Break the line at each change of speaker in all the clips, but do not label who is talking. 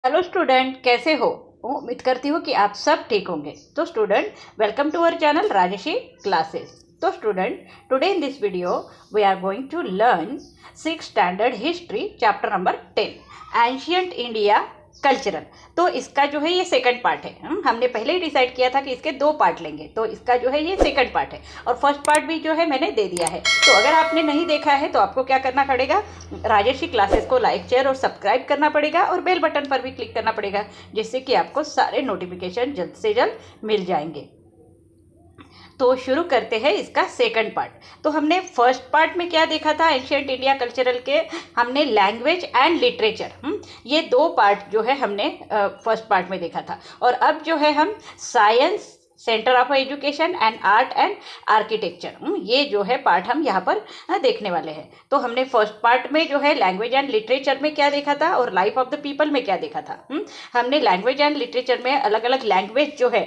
Hello student, कैसे हो? उम्मीद करती हूँ कि आप सब ठीक होंगे। तो student, welcome to our channel Rajshree classes. तो student, today in this video we are going to learn 6th standard history chapter number 10 ancient India cultural. तो इसका जो है ये सेकंड पार्ट है। हमने पहले ही डिसाइड किया था कि इसके 2 पार्ट लेंगे, तो इसका जो है ये सेकंड पार्ट है और फर्स्ट पार्ट भी जो है मैंने दे दिया है। तो अगर आपने नहीं देखा है तो आपको क्या करना पड़ेगा, राजश्री क्लासेस को लाइक, शेयर और सब्सक्राइब करना पड़ेगा और बेल बटन पर भी क्लिक करना पड़ेगा, जिससे कि आपको सारे नोटिफिकेशन जल्द से जल्द मिल जाएंगे। तो शुरू करते हैं इसका सेकंड पार्ट। तो हमने फर्स्ट पार्ट में क्या देखा था एंशिएंट इंडिया कल्चरल के, हमने लैंग्वेज एंड लिटरेचर, ये 2 पार्ट जो है हमने फर्स्ट पार्ट में देखा था। और अब जो है हम science, centre of education and art and architecture, ये जो है पार्ट हम यहाँ पर देखने वाले हैं। तो हमने फर्स्ट पार्ट में जो है लैंग्वेज एंड लिटरेचर में क्या देखा था और लाइफ ऑफ द पीपल में क्या देखा था। हमने लैंग्वेज एंड लिटरेचर में अलग अलग लैंग्वेज जो है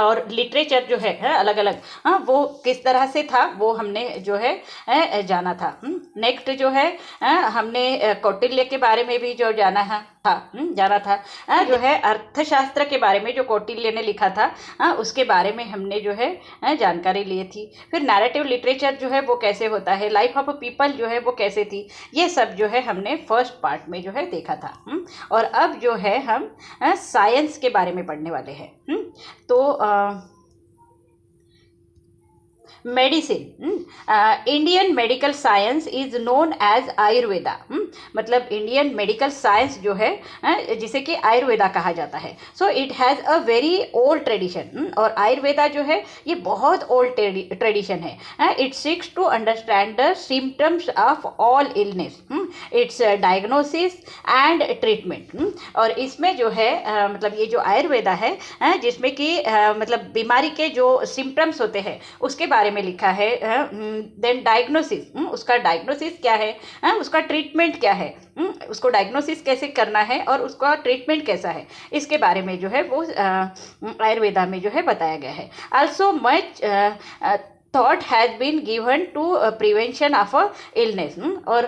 और लिटरेचर जो है अलग अलग, वो किस तरह से था वो हमने जो है जाना था। नेक्स्ट जो है हमने कौटिल्य के बारे में भी जो जाना था जो है अर्थशास्त्र के बारे में जो कौटिल्य ने लिखा था उसके बारे में हमने जो है जानकारी ली थी। फिर नैरेटिव लिटरेचर जो है वो कैसे होता है, लाइफ ऑफ पीपल जो है वो कैसे थी, ये सब जो है हमने फर्स्ट पार्ट में जो है देखा था। और अब जो है हम साइंस के बारे में पढ़ने वाले हैं। तो medicine, Indian medical science is known as Ayurveda. मतलब इंडियन मेडिकल साइंस जो है जिसे कि आयुर्वेदा कहा जाता है। So it has a very old tradition, और आयुर्वेदा जो है ये बहुत ओल्ड ट्रेडिशन है। It seeks to understand the symptoms of all illness, its diagnosis and treatment. और इसमें जो है मतलब ये जो आयुर्वेदा है जिसमें कि मतलब बीमारी के जो सिम्टम्स होते हैं उसके बारे में लिखा है। देन डायग्नोसिस, उसका डायग्नोसिस क्या है, उसका ट्रीटमेंट क्या है, उसको डायग्नोसिस कैसे करना है और उसका ट्रीटमेंट कैसा है, इसके बारे में जो है वो आयुर्वेदा में जो है बताया गया है। Also much thought has been given to prevention of illness. और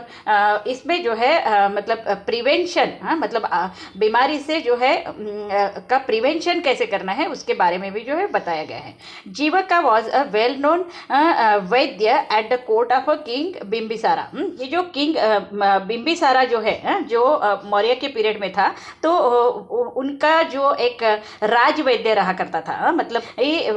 इसमें जो है मतलब प्रिवेंशन, मतलब बीमारी से जो है का प्रिवेंशन कैसे करना है उसके बारे में भी जो है बताया गया है। जीवका was a well known Vaidya at the court of king Bimbisara. ये जो किंग बिम्बिसारा जो है जो मौर्य के पीरियड में था, तो उनका जो एक राजवैद्य रहा करता था, मतलब ये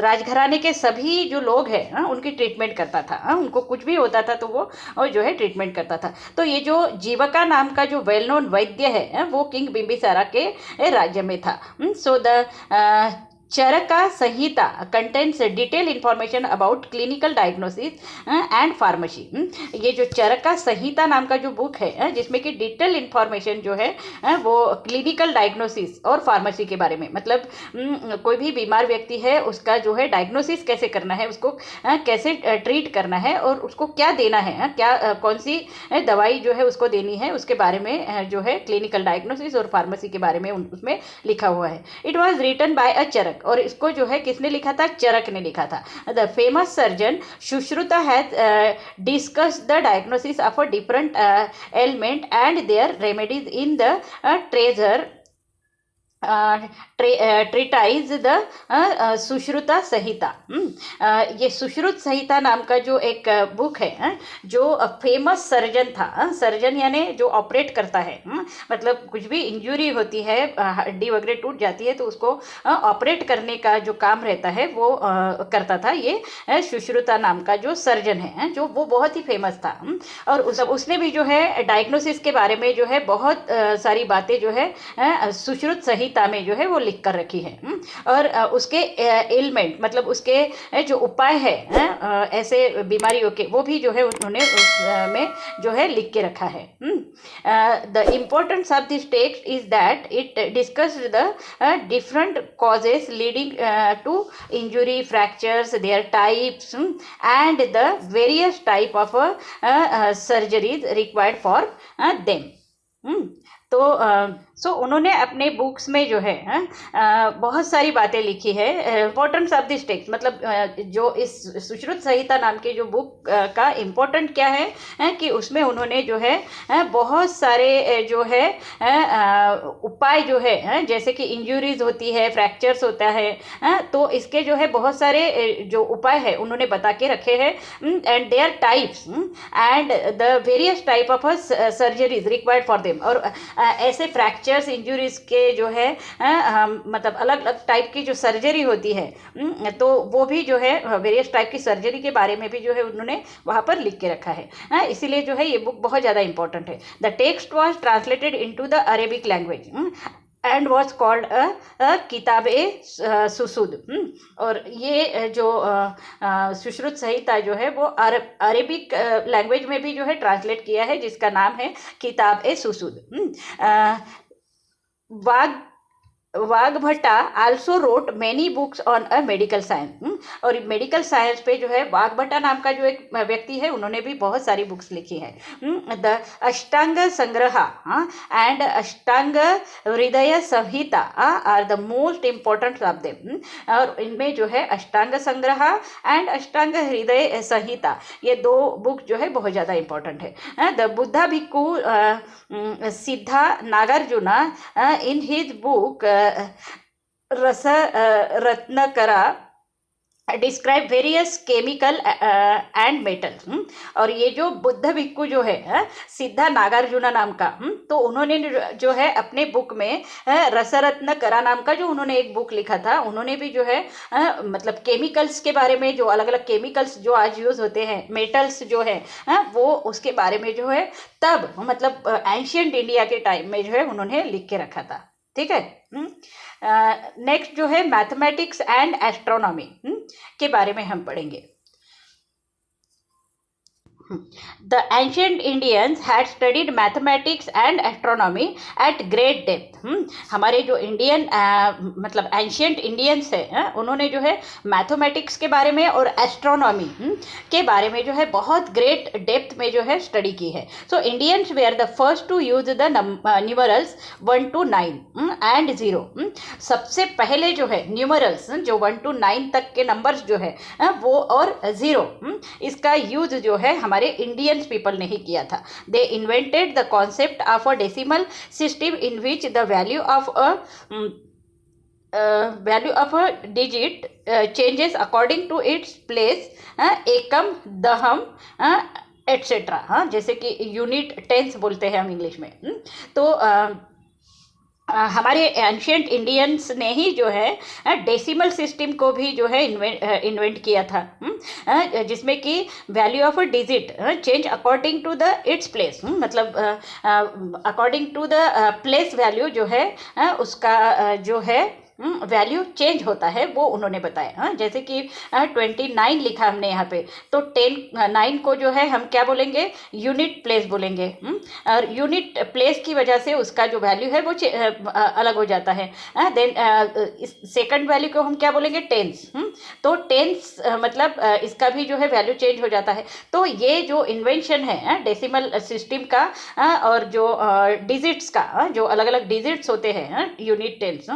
राजघराने के सभी जो लोग है उनकी ट्रीटमेंट करता था। उनको कुछ भी होता था तो वो जो है ट्रीटमेंट करता था। तो ये जो जीवका नाम का जो वेल नोन वैद्य है वो किंग बिम्बिसारा के राज्य में था। So the Charka Samhita contents detail information about clinical diagnosis and pharmacy. ये जो चरका संहिता नाम का जो बुक है जिसमें कि डिटेल इंफॉर्मेशन जो है वो क्लिनिकल डायग्नोसिस और फार्मेसी के बारे में, मतलब कोई भी बीमार व्यक्ति है उसका जो है डायग्नोसिस कैसे करना है, उसको कैसे ट्रीट करना है और उसको क्या देना है, क्या कौन सी दवाई जो है उसको देनी है, उसके बारे में जो है क्लिनिकल डायग्नोसिस और फार्मेसी के बारे में उसमें लिखा हुआ है। इट वॉज रिटन बाय अ चरक, और इसको जो है किसने लिखा था, चरक ने लिखा था। The famous surgeon Sushruta has discuss the diagnosis of a different element and their remedies in the treasure treatise the Sushruta Samhita. ये सुश्रुत संहिता नाम का जो एक बुक है जो फेमस सर्जन था, सर्जन यानी जो ऑपरेट करता है, मतलब कुछ भी इंजरी होती है, हड्डी वगैरह टूट जाती है तो उसको ऑपरेट करने का जो काम रहता है वो करता था ये सुश्रुता नाम का जो सर्जन है, जो वो बहुत ही फेमस था। और उसने भी जो है डायग्नोसिस के बारे में जो है बहुत सारी बातें जो है सुश्रुत संहिता में जो है वो लिख कर रखी है। और उसके एलिमेंट, मतलब उसके जो उपाय है ऐसे बीमारियों के, वो भी जो है उन्होंने उसमें जो है लिख के रखा है। The importance of this text is that it discussed the different causes leading to injury, fractures, their types and the various type of surgeries required for them. तो सो उन्होंने अपने बुक्स में जो है बहुत सारी बातें लिखी है। इम्पोर्टेंस ऑफ दिस टेक्स्ट, मतलब जो इस सुश्रुत संहिता नाम की जो बुक का इम्पोर्टेंट क्या है कि उसमें उन्होंने जो है बहुत सारे जो है उपाय जो है जैसे कि इंजुरीज होती है, फ्रैक्चर्स होता है, तो इसके जो है बहुत सारे जो उपाय है उन्होंने बता के रखे हैं, and there types and the various type of surgeries required for them. और ऐसे फ्रैक्चर्स, इंजुरीज के जो है मतलब अलग अलग टाइप की जो सर्जरी होती है, तो वो भी जो है वेरियस टाइप की सर्जरी के बारे में भी जो है उन्होंने वहाँ पर लिख के रखा है। इसीलिए जो है ये बुक बहुत ज़्यादा इंपॉर्टेंट है। The text was translated into the Arabic language and was called किताब ए सुसूद। और ये जो सुश्रुत संहिता जो है वो अरेबिक लैंग्वेज में भी जो है ट्रांसलेट किया है, जिसका नाम है Kitab e Susud. Vagbhata also wrote many books on a medical science. और मेडिकल साइंस पे जो है वाघभट्टा नाम का जो एक व्यक्ति है उन्होंने भी बहुत सारी बुक्स लिखी है। द अष्टांग संग्रह and Ashtanga Hridaya Samhita are the most important of them. और इनमें जो है अष्टांग संग्रह एंड अष्टांग हृदय संहिता, ये दो बुक जो है बहुत ज़्यादा इंपॉर्टेंट है। द बुद्धा भिक्खु सिद्धा नागार्जुना इन his book Rasa Ratnakara describe various chemical and metals. और ये जो बुद्ध भिक्खु जो है सिद्धा नागार्जुना नाम का, तो उन्होंने जो है अपने बुक में रसरत्न करा नाम का जो उन्होंने एक बुक लिखा था, उन्होंने भी जो है मतलब केमिकल्स के बारे में, जो अलग अलग केमिकल्स जो आज यूज़ होते हैं, मेटल्स जो है वो उसके बारे में जो है तब मतलब एंशियंट इंडिया के टाइम में जो है उन्होंने लिख के रखा था। ठीक है। नेक्स्ट जो है मैथमेटिक्स एंड एस्ट्रोनॉमी के बारे में हम पढ़ेंगे। The ancient Indians had studied mathematics and astronomy at great depth। हमारे जो इंडियन मतलब एंशियंट इंडियंस है उन्होंने जो है मैथमेटिक्स के बारे में और एस्ट्रोनॉमी के बारे में जो है बहुत ग्रेट डेप्थ में जो है स्टडी की है। So Indians were the first to use the numerals 1 to 9 and 0। सबसे पहले जो है न्यूमरल्स जो 1 to 9 तक के नंबर्स जो है वो और 0 इसका यूज जो है हमारे इंडियंस पीपल ने ही किया था। They invented the concept of a decimal system in which the value of a digit changes according to its place, एकम, दहम एटसेट्रा। जैसे कि यूनिट टेंस बोलते हैं हम इंग्लिश में। तो हमारे एंशियंट इंडियंस ने ही जो है डेसिमल सिस्टम को भी जो है इन्वेंट किया था, जिसमें कि value of a digit change according to the its place, मतलब according to the place value जो है उसका जो है वैल्यू चेंज होता है, वो उन्होंने बताया। जैसे कि 29 लिखा हमने यहाँ पे, तो 9 को जो है हम क्या बोलेंगे, यूनिट प्लेस बोलेंगे। और यूनिट प्लेस की वजह से उसका जो वैल्यू है वो अलग हो जाता है। देन सेकंड वैल्यू को हम क्या बोलेंगे, टेंस। तो टेंस मतलब इसका भी जो है वैल्यू चेंज हो जाता है। तो ये जो इन्वेंशन है डेसिमल सिस्टम का और जो डिजिट्स का, जो अलग अलग डिजिट्स होते हैं यूनिट टेंस,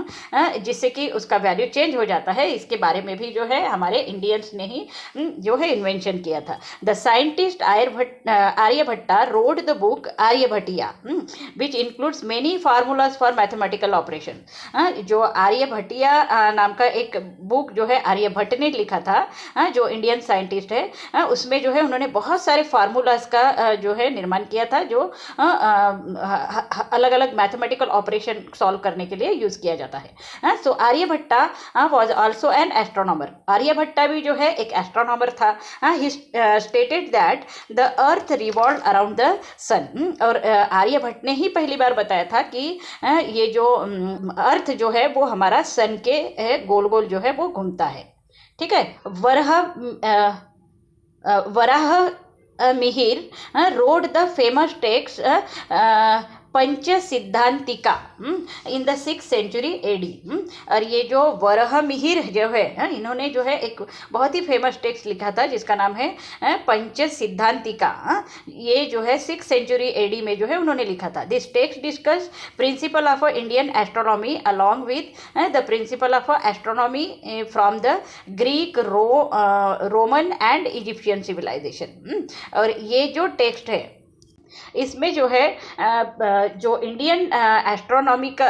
जिससे कि उसका वैल्यू चेंज हो जाता है, इसके बारे में भी जो है हमारे इंडियंस ने ही जो है इन्वेंशन किया था। The scientist Aryabhatta wrote the book Aryabhatiya which includes many formulas for mathematical operation. जो आर्यभट्टिया नाम का एक बुक जो है आर्यभट्ट ने लिखा था, जो इंडियन साइंटिस्ट है, उसमें जो है उन्होंने बहुत सारे फार्मूलाज का जो है निर्माण किया था, जो अलग अलग मैथमेटिकल ऑपरेशन सॉल्व करने के लिए यूज किया जाता है। So Aryabhatta was also an astronomer. Aryabhatta भी जो है एक एस्ट्रोनॉमर था। He stated that the earth revolve around the sun. और आर्यभट्ट ने ही पहली बार बताया था कि ये जो अर्थ जो है वो हमारा सन के गोल गोल जो है वो घूमता है। ठीक है। Varaha Mihira wrote the famous text Pancha Siddhantika in the 6th century AD. और ये जो वराहमिहिर जो है इन्होंने जो है एक बहुत ही फेमस टेक्स्ट लिखा था जिसका नाम है पंच सिद्धांतिका। ये जो है 6th सेंचुरी एडी में जो है उन्होंने लिखा था। This text discuss principle of Indian astronomy along with the principle of astronomy from the Greek Roman and Egyptian civilization. और ये जो टेक्स्ट है इसमें जो है जो इंडियन एस्ट्रोनॉमी का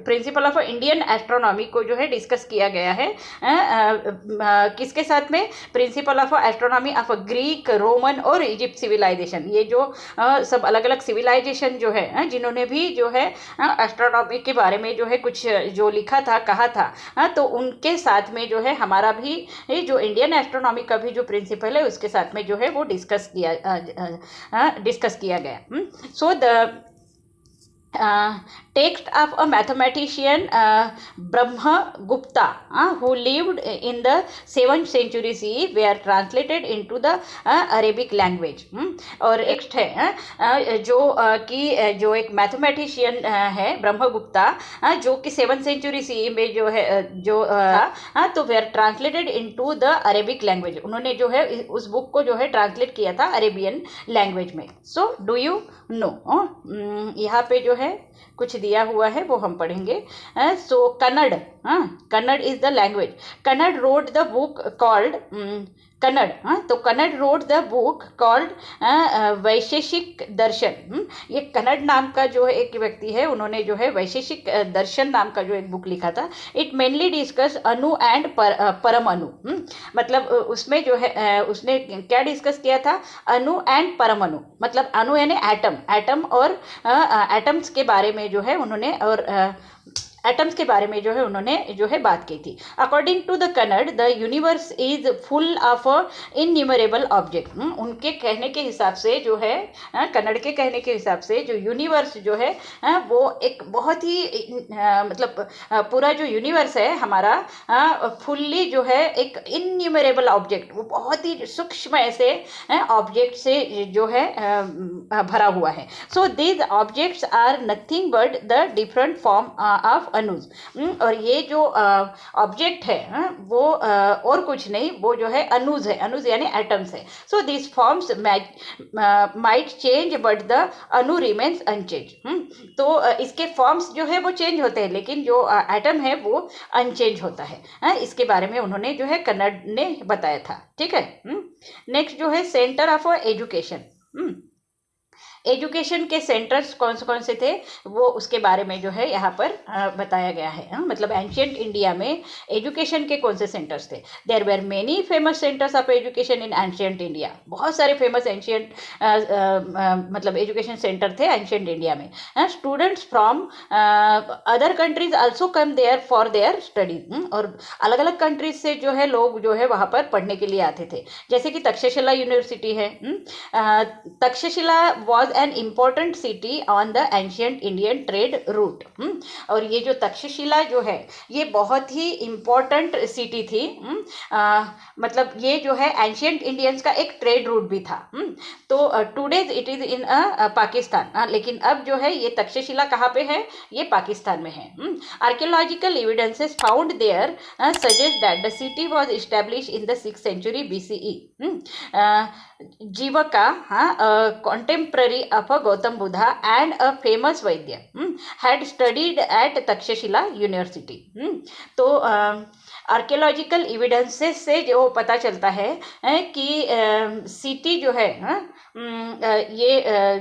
प्रिंसिपल ऑफ इंडियन एस्ट्रोनॉमी को जो है डिस्कस किया गया है किसके साथ में, principal of astronomy of Greek Roman और इजिप्ट सिविलाइजेशन। ये जो सब अलग अलग सिविलाइजेशन जो है जिन्होंने भी जो है एस्ट्रोनॉमी के बारे में जो है कुछ जो लिखा था कहा था तो उनके साथ में जो है हमारा भी जो इंडियन एस्ट्रोनॉमी का भी जो प्रिंसिपल है उसके साथ में जो है वो डिस्कस किया गया। So the text of a mathematician Brahmagupta who lived in the 7th century CE were translated into the Arabic language। और टेक्स्ट है जो कि जो एक मैथमेटिशियन है ब्रह्मगुप्ता जो कि 7th सेंचुरी CE में जो है जो था तो were translated into the Arabic language. उन्होंने जो है उस बुक को जो है ट्रांसलेट किया था अरेबियन लैंग्वेज में। सो डू यू नो, यहाँ पे जो है कुछ दिया हुआ है वो हम पढ़ेंगे। So Kanada, Kanada is the language. Kanada wrote the book called Kanada, तो Kanada wrote the book called Vaisheshika Darshan. ये कन्नड़ नाम का जो है एक व्यक्ति है उन्होंने जो है वैशेषिक दर्शन नाम का जो एक बुक लिखा था। इट मेनली डिस्कस अणु एंड परमाणु। मतलब उसमें जो है उसने क्या डिस्कस किया था, अणु एंड परमाणु। मतलब अणु यानी एटम, एटम और एटम्स के बारे में जो है उन्होंने और एटम्स के बारे में जो है उन्होंने जो है बात की थी। According to the Kanada the universe is full of innumerable object. उनके कहने के हिसाब से जो है कन्नड़ के कहने के हिसाब से जो यूनिवर्स जो है वो एक बहुत ही मतलब पूरा जो यूनिवर्स है हमारा फुल्ली जो है एक इनन्यूमरेबल ऑब्जेक्ट, वो बहुत ही सूक्ष्म ऐसे ऑब्जेक्ट से जो है भरा हुआ है। So these objects are nothing but the different form of अनुज। और ये जो ऑब्जेक्ट है वो और कुछ नहीं, वो जो है अनुज है, अनुज यानी एटम्स है। So this forms might change but the anu remains unchange. तो इसके फॉर्म्स जो है वो चेंज होते हैं लेकिन जो एटम है वो अनचेंज होता है। इसके बारे में उन्होंने जो है कन्नड़ ने बताया था। ठीक है, नेक्स्ट जो है सेंटर ऑफ एजुकेशन। एजुकेशन के सेंटर्स कौन से थे वो उसके बारे में जो है यहाँ पर बताया गया है। मतलब एंशियंट इंडिया में एजुकेशन के कौन से सेंटर्स थे। There were many famous centres of education in ancient India. बहुत सारे फेमस एंशियंट मतलब एजुकेशन सेंटर थे एंशियंट इंडिया में। Students from other countries also come there for their studies. और अलग अलग कंट्रीज से जो है लोग जो है वहाँ पर पढ़ने के लिए आते थे। जैसे कि तक्षशिला यूनिवर्सिटी है। Takshashila was an important city on the ancient Indian trade route। और ये जो तक्षशिला जो है ये बहुत ही इम्पोर्टेंट सिटी थी। मतलब ये जो है एंशियंट इंडियंस का एक ट्रेड रूट भी था। तो today's it is in Pakistan. लेकिन अब जो है ये तक्षशिला कहाँ पे है, ये पाकिस्तान में है। Archaeological evidences found there suggest that the city was establish in the 6th century BCE। Jivaka contemporary of Gautam Buddha and a famous Vaidya had studied at Takshashila University। तो आर्कियोलॉजिकल एविडेंसेस से जो पता चलता है कि सिटी जो है ये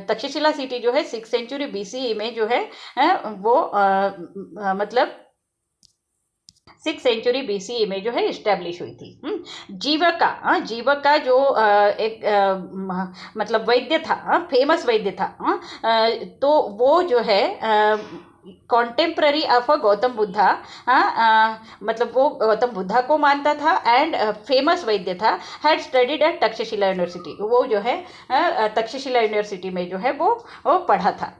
तक्षशिला सिटी जो है 6th सेंचुरी BCE में जो है वो मतलब 6th सेंचुरी BCE में जो है इस्टेब्लिश हुई थी। जीवका जो एक मतलब वैद्य था, फेमस वैद्य था। तो वो जो है कॉन्टेम्प्ररी ऑफ गौतम बुद्धा, मतलब वो गौतम बुद्धा को मानता था एंड फेमस वैद्य था। Had studied at Takshashila university. वो जो है तक्षशिला यूनिवर्सिटी में जो है वो पढ़ा था।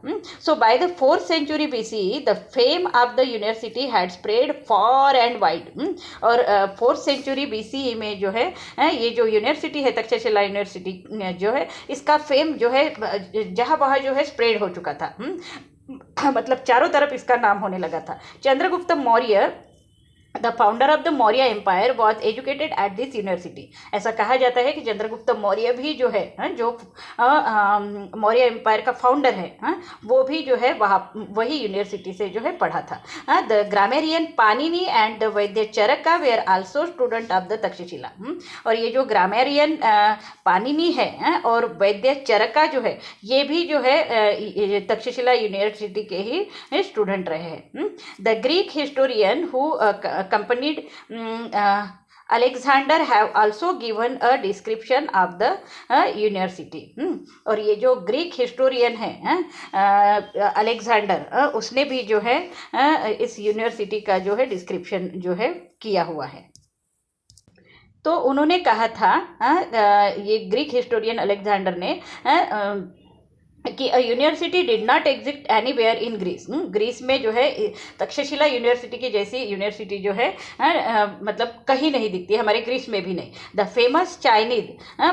So by the 4th century BCE the fame of the university had spread far and wide. और 4th सेंचुरी BCE में जो है ये जो यूनिवर्सिटी है तक्षशिला यूनिवर्सिटी जो है इसका फेम जो है जहाँ वहाँ जो है स्प्रेड हो चुका था। मतलब चारों तरफ इसका नाम होने लगा था। Chandragupta Maurya the founder of the Maurya empire was educated at this university. ऐसा कहा जाता है कि चंद्रगुप्त मौर्य भी जो है जो मौर्य एम्पायर का फाउंडर है वो भी जो है वहाँ वही यूनिवर्सिटी से जो है पढ़ा था। The grammarian Panini and the vaidya Charaka were also student of the Takshashila. और ये जो ग्रामेरियन पाणिनि है और वैद्य चरका जो है ये भी जो है तक्षशिला यूनिवर्सिटी के ही स्टूडेंट रहे हैं। The Greek historian who accompanied Alexander have also given a description of the university। और ये जो ग्रीक हिस्टोरियन है अलेक्जेंडर उसने भी जो है इस यूनिवर्सिटी का जो है डिस्क्रिप्शन जो है किया हुआ है। तो उन्होंने कहा था ये ग्रीक हिस्टोरियन अलेक्जेंडर ने कि a university did not exist anywhere in Greece. Greece में जो है तक्षशिला यूनिवर्सिटी की जैसी यूनिवर्सिटी जो है मतलब कहीं नहीं दिखती है, हमारे ग्रीस में भी नहीं। The famous Chinese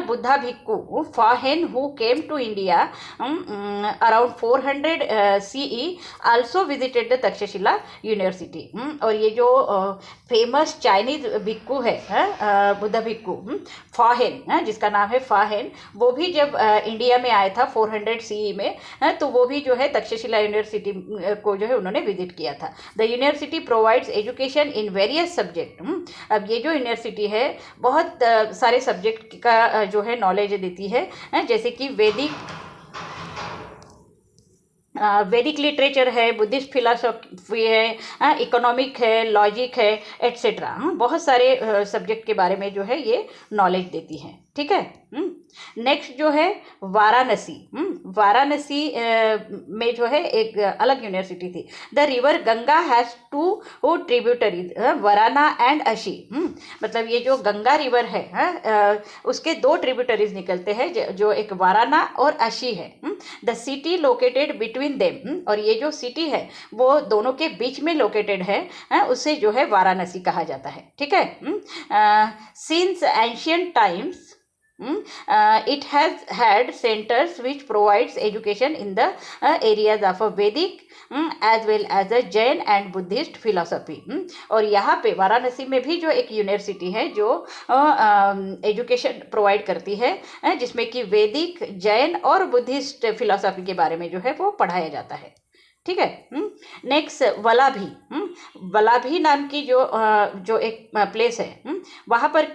Buddha bhikkhu Fahien who came to India around 400 CE also visited the Takshashila university. और ये जो फेमस चाइनीज भिक्खु है बुद्धा भिक्खु फाहेन जिसका नाम है फाहेन, वो भी जब इंडिया में आया था 400 CE में तो वो भी जो है तक्षशिला यूनिवर्सिटी को जो है उन्होंने विजिट किया था। The university provides education in various subject. अब ये जो यूनिवर्सिटी है बहुत सारे सब्जेक्ट का जो है नॉलेज देती है, जैसे कि वैदिक लिटरेचर है, बुद्धिस्ट फिलासफी है, इकोनॉमिक है, लॉजिक है, एट्सेट्रा। बहुत सारे सब्जेक्ट के बारे में जो है ये नॉलेज देती है। ठीक है। नेक्स्ट जो है वाराणसी। वाराणसी में जो है एक अलग यूनिवर्सिटी थी। The river Ganga has 2 tributaries Varana and Asi. मतलब ये जो गंगा रिवर है उसके 2 ट्रिब्यूटरीज निकलते हैं जो एक वाराना और अशी है। The city located between them. और ये जो सिटी है वो दोनों के बीच में लोकेटेड है, उसे जो है वाराणसी कहा जाता है। ठीक है। Since ancient times it has had centers which provides education in the areas of Vedic as well as a Jain and Buddhist philosophy। और यहाँ पे वाराणसी में भी जो एक यूनिवर्सिटी है जो एजुकेशन प्रोवाइड करती है जिसमें कि वैदिक, जैन और बुद्धिस्ट फिलोसॉफी के बारे में जो है वो पढ़ाया जाता है। ठीक है। नेक्स्ट वलाभी। वलाभी नाम की जो एक प्लेस है वहाँ पर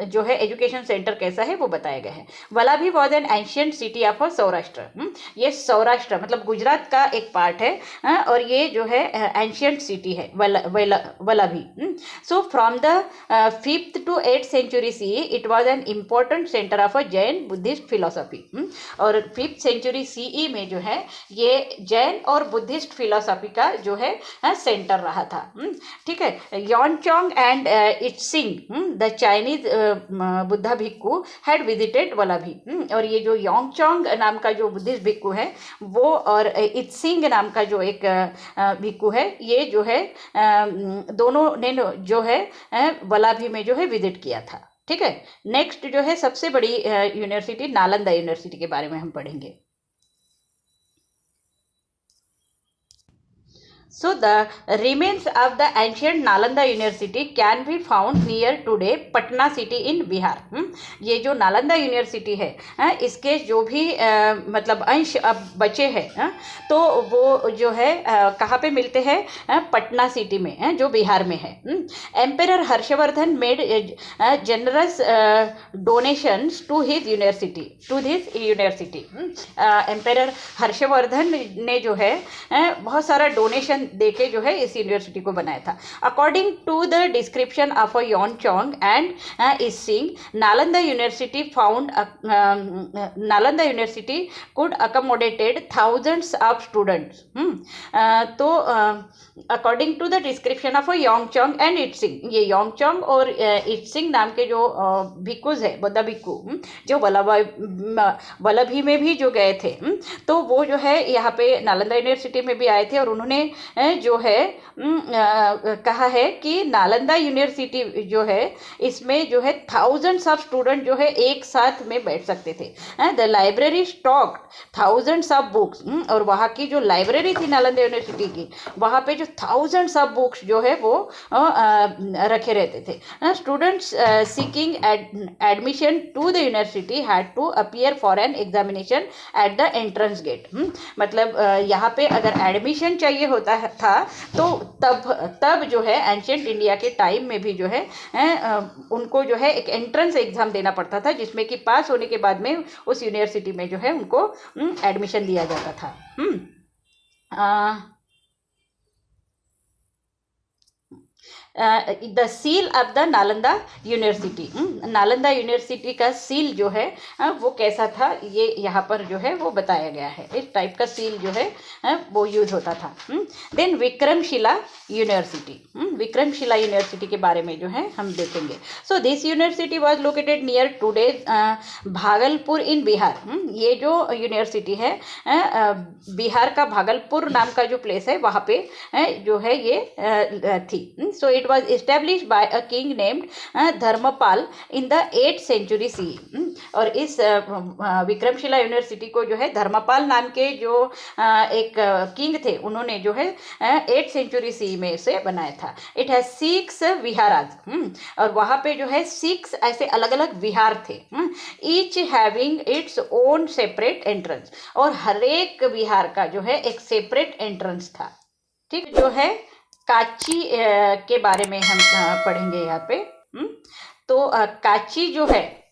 जो है एजुकेशन सेंटर कैसा है वो बताया गया है। Valabhi was an ancient city of Saurashtra. ये सौराष्ट्र मतलब गुजरात का एक पार्ट है और ये जो है एंशियंट सिटी है Valabhi. So from the 5th to 8th century CE it was an important centre of a Jain Buddhist philosophy. और 5th century CE में जो है ये जैन और बुद्धिस्ट फिलोसॉफी का जो है सेंटर रहा था। ठीक है। Xuanzang and Itsing the Chinese Buddha bhikkhu had visited Valabhi. और ये जो योंगचोंग नाम का जो बुद्धिस्ट भिक्खु है वो और इट्सिंग नाम का जो एक भिक्खु है ये जो है दोनों ने जो है वलाभी में जो है विजिट किया था। ठीक है। नेक्स्ट जो है सबसे बड़ी यूनिवर्सिटी नालंदा यूनिवर्सिटी के बारे में हम पढ़ेंगे। So the remains of the ancient Nalanda University can be found near today Patna city in Bihar। ये जो नालंदा यूनिवर्सिटी है इसके जो भी मतलब अंश अब बचे हैं तो वो जो है कहाँ पे मिलते हैं पटना सिटी में जो बिहार में है। Emperor Harshavardhana made generous donations to this university. Emperor Harshavardhana ने जो है बहुत सारा डोनेशन देके जो है इस यूनिवर्सिटी को बनाया था। According to the description of a Xuanzang and Itsing Nalanda university could accommodated thousands of students. तो according to the description of a Xuanzang and Itsing, ये योंगचोंग और इट्सिंग नाम के जो भिक्खुज है बुद्धा भिक्खु जो वल्लभी में भी जो गए थे तो वो जो है यहाँ पे नालंदा यूनिवर्सिटी में भी आए थे और उन्होंने जो है कहा है कि नालंदा यूनिवर्सिटी जो है इसमें जो है थाउजेंड्स ऑफ स्टूडेंट जो है एक साथ में बैठ सकते थे। The library stock thousands of books, और वहाँ की जो लाइब्रेरी थी नालंदा यूनिवर्सिटी की, वहाँ पे जो थाउजेंड्स ऑफ बुक्स जो है वो रखे रहते थे। Students seeking admission to the university had to appear for an examination at the entrance gate. मतलब यहाँ पे अगर एडमिशन चाहिए होता था तो तब जो है एंशियंट इंडिया के टाइम में भी जो है उनको जो है एक एंट्रेंस एग्जाम देना पड़ता था, जिसमें कि पास होने के बाद में उस यूनिवर्सिटी में जो है उनको एडमिशन दिया जाता था। The seal of the Nalanda university, Nalanda university का सील जो है वो कैसा था, ये यहाँ पर जो है वो बताया गया है। इस टाइप का सील जो है वो यूज होता था। Then Vikramshila university, Vikramshila university के बारे में जो है हम देखेंगे। So this university was located near today Bhagalpur in Bihar. ये जो यूनिवर्सिटी है बिहार का भागलपुर नाम का जो प्लेस है वहाँ पे जो है ये थी। So it was established by a king named Dharmapala in the 8th century CE। और इस विक्रमशिला यूनिवर्सिटी को जो है धर्मपाल नाम के जो एक किंग थे उन्होंने जो है 8th सेंचुरी सी में इसे बनाया था। इट हैज 6 विहाराज, और वहाँ पे जो है 6 ऐसे अलग अलग विहार थे, each having its own separate entrance, और हर एक विहार का जो है एक सेपरेट एंट्रेंस था। ठीक, जो है काची के बारे में हम पढ़ेंगे यहाँ पे। तो काची जो है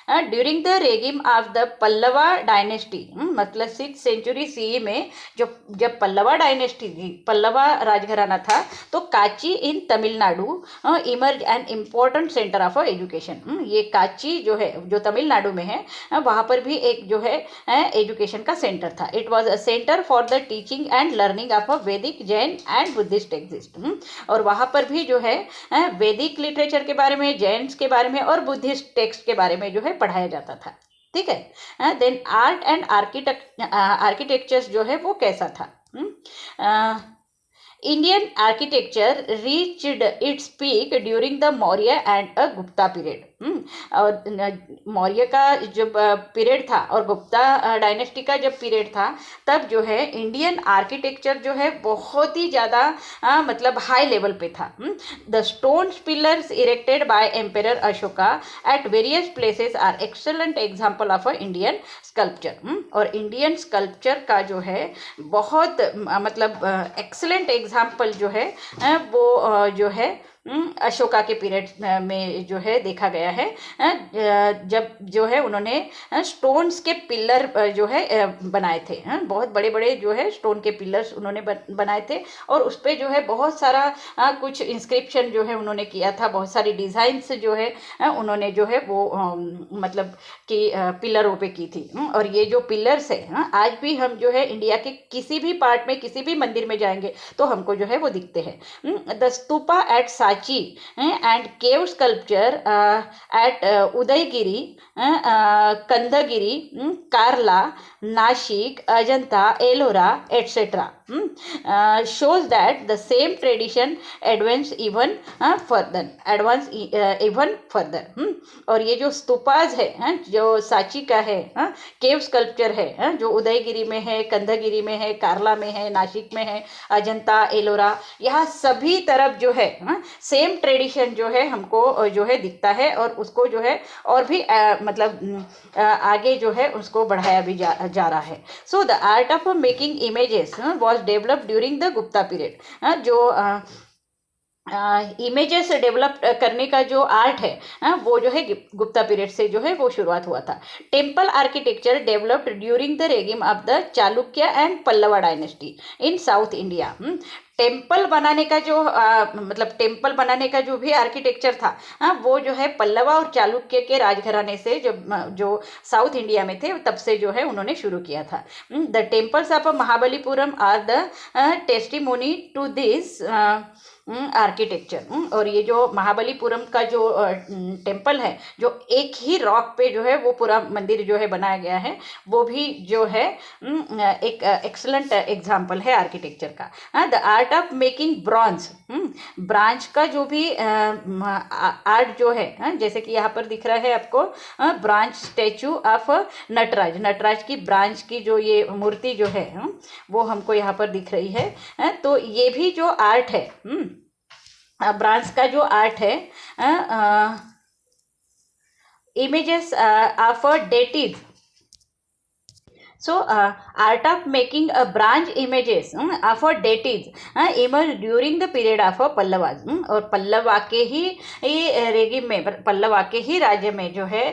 during the regime of the Pallava dynasty, मतलब 6th सेंचुरी सी में जब पल्लवा डायनेस्टी थी, पल्लवा राजघराना था, तो Kanchi in Tamil Nadu emerge an important centre of education. ये काची जो है जो तमिलनाडु में है वहाँ पर भी एक जो है एजुकेशन का सेंटर था। It was a centre for the teaching and learning of a वैदिक, जैन एंड बुद्धिस्ट टेक्स्ट। और वहाँ पर भी जो है वैदिक लिटरेचर के बारे में, जैन्स के बारे में और बुद्धिस्ट टेक्स्ट के बारे में जो है पढ़ाया जाता था। ठीक है। देन आर्ट एंड आर्किटेक्चर्स जो है वो कैसा था। Indian architecture reached its peak during the Maurya and a Gupta period. और मौर्य का जब पीरियड था और गुप्ता डायनेस्टी का जब पीरियड था तब जो है इंडियन आर्किटेक्चर जो है बहुत ही ज़्यादा मतलब हाई लेवल पे था। The stone pillars erected by emperor Ashoka at various places are excellent example of a Indian sculpture. और इंडियन स्कल्पचर का जो है बहुत मतलब एक्सेलेंट एग्जाम्पल जो है वो जो है अशोका के पीरियड में जो है देखा गया है। जब जो है उन्होंने स्टोन्स के पिलर जो है बनाए थे, बहुत बड़े बड़े जो है स्टोन के पिलर्स उन्होंने बनाए थे, और उस पर जो है बहुत सारा कुछ इंस्क्रिप्शन जो है उन्होंने किया था, बहुत सारी डिज़ाइंस जो है उन्होंने जो है वो मतलब कि पिलरों पे की थी। और ये जो पिलर्स है आज भी हम जो है इंडिया के किसी भी पार्ट में किसी भी मंदिर में जाएंगे तो हमको जो है वो दिखते हैं। द स्तूपा एट साची and cave sculpture at Udayagiri, Khandagiri, Karla, Nashik, Ajanta, Ellora etcetera shows that the same tradition advance even further। और ये जो स्तूपाज है जो साची का है, केव स्कल्पचर है जो उदयगिरी में है, कंदगिरी में है, कार्ला में है, नासिक में है, अजंता, एलोरा, यहाँ सभी तरफ जो है सेम ट्रेडिशन जो है हमको जो है दिखता है, और उसको जो है और भी मतलब आगे जो है उसको बढ़ाया भी जा रहा है। So the art of making images was develop during the Gupta period. जो इमेजेस डेवलप करने का जो आर्ट है वो जो है गुप्ता पीरियड से जो है वो शुरुआत हुआ था। Temple architecture developed during the regime of the Chalukya and Pallava dynasty in south India. Temple बनाने का जो मतलब टेम्पल बनाने का जो भी आर्किटेक्चर था, वो जो है पल्लवा और चालुक्य के राजघराने से जो साउथ इंडिया में थे तब से जो है उन्होंने शुरू किया था। The temples of Mahabalipuram are the testimony to this architecture. और ये जो महाबलीपुरम का जो टेम्पल है, जो एक ही रॉक पे जो है वो पूरा मंदिर जो है बनाया गया है, वो भी जो है एक एक्सलेंट एग्जाम्पल है आर्किटेक्चर का। The art of making bronze, branch का जो भी आर्ट जो है, जैसे कि यहाँ पर दिख रहा है आपको bronze statue of Nataraja, Nataraja की ब्रांच की जो ये मूर्ति जो है वो हमको यहाँ पर दिख रही है। तो ये भी जो आर्ट है, ब्रांच का जो आर्ट है, images of deities. So, art of making branch images of deities emerged during the period of Pallavas. और पल्लवा के ही रेगिम में, पल्लवा के ही राज्य में जो है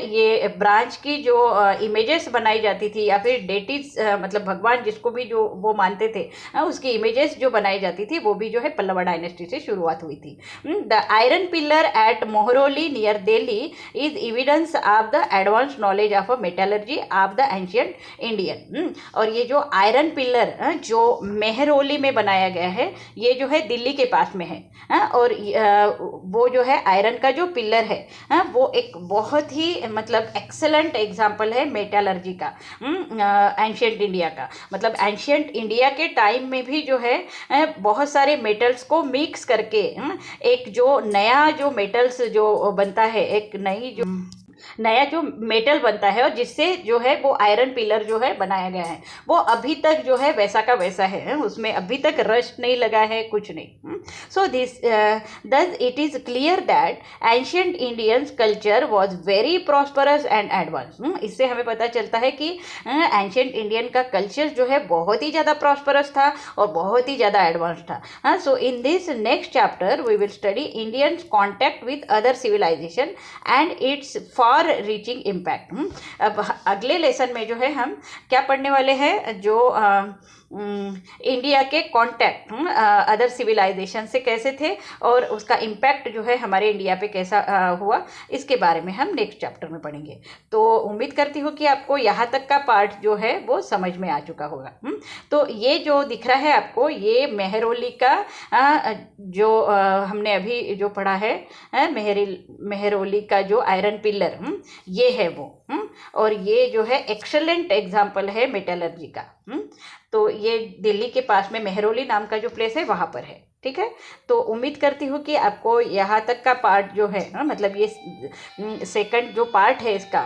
ये ब्रांच की जो इमेजेस बनाई जाती थी, या फिर डेटीज मतलब भगवान जिसको भी जो वो मानते थे उसकी इमेजेस जो बनाई जाती थी, वो भी जो है पल्लवा डायनेस्टी से शुरुआत हुई थी। The iron pillar at Mehrauli near Delhi is evidence of the advance knowledge of metallurgy of the ancient Indian. और ये जो आयरन पिलर जो मेहरौली में बनाया गया है, ये जो है दिल्ली के पास में है। और वो जो है आयरन का जो पिलर है वो एक बहुत ही मतलब एक्सेलेंट एग्जाम्पल है मेटलर्जी का, एंशियंट इंडिया का। मतलब एंशियंट इंडिया के टाइम में भी जो है बहुत सारे मेटल्स को मिक्स करके एक जो नया जो मेटल्स जो बनता है, एक नया जो मेटल बनता है, और जिससे जो है वो आयरन पिलर जो है बनाया गया है, वो अभी तक जो है वैसा का वैसा है, उसमें अभी तक रस्ट नहीं लगा है, कुछ नहीं। So this thus it is clear that ancient Indians culture was very prosperous and advance. इससे हमें पता चलता है कि एंशियंट इंडियन का कल्चर जो है बहुत ही ज़्यादा प्रॉस्परस था और बहुत ही ज़्यादा एडवांस था। So in this next chapter we will study Indians contact with other civilisation and its far reaching impact. अब अगले लेसन में जो है हम क्या पढ़ने वाले हैं, जो इंडिया के कॉन्टैक्ट अदर सिविलाइजेशन से कैसे थे और उसका इम्पैक्ट जो है हमारे इंडिया पे कैसा हुआ, इसके बारे में हम नेक्स्ट चैप्टर में पढ़ेंगे। तो उम्मीद करती हूँ कि आपको यहाँ तक का पार्ट जो है वो समझ में आ चुका होगा। तो ये जो दिख रहा है आपको, ये मेहरौली का जो हमने अभी जो पढ़ा है, मेहरौली का जो आयरन पिलर, ये है वो। और ये जो है एक्सेलेंट एग्जाम्पल है मेटलर्जी का। तो ये दिल्ली के पास में मेहरौली नाम का जो प्लेस है वहाँ पर है। ठीक है, तो उम्मीद करती हूँ कि आपको यहाँ तक का पार्ट जो है मतलब ये सेकंड जो पार्ट है इसका,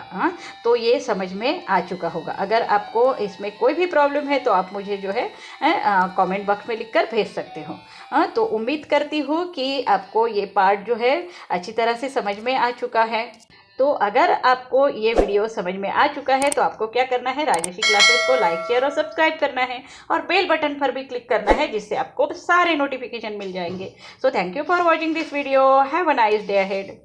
तो ये समझ में आ चुका होगा। अगर आपको इसमें कोई भी प्रॉब्लम है तो आप मुझे जो है कमेंट बॉक्स में लिखकर भेज सकते हो। तो उम्मीद करती हूँ कि आपको ये पार्ट जो है अच्छी तरह से समझ में आ चुका है। तो अगर आपको ये वीडियो समझ में आ चुका है तो आपको क्या करना है, राजर्षि क्लासेस को लाइक शेयर और सब्सक्राइब करना है, और बेल बटन पर भी क्लिक करना है, जिससे आपको सारे नोटिफिकेशन मिल जाएंगे। So thank you for watching this video. Have a nice day ahead.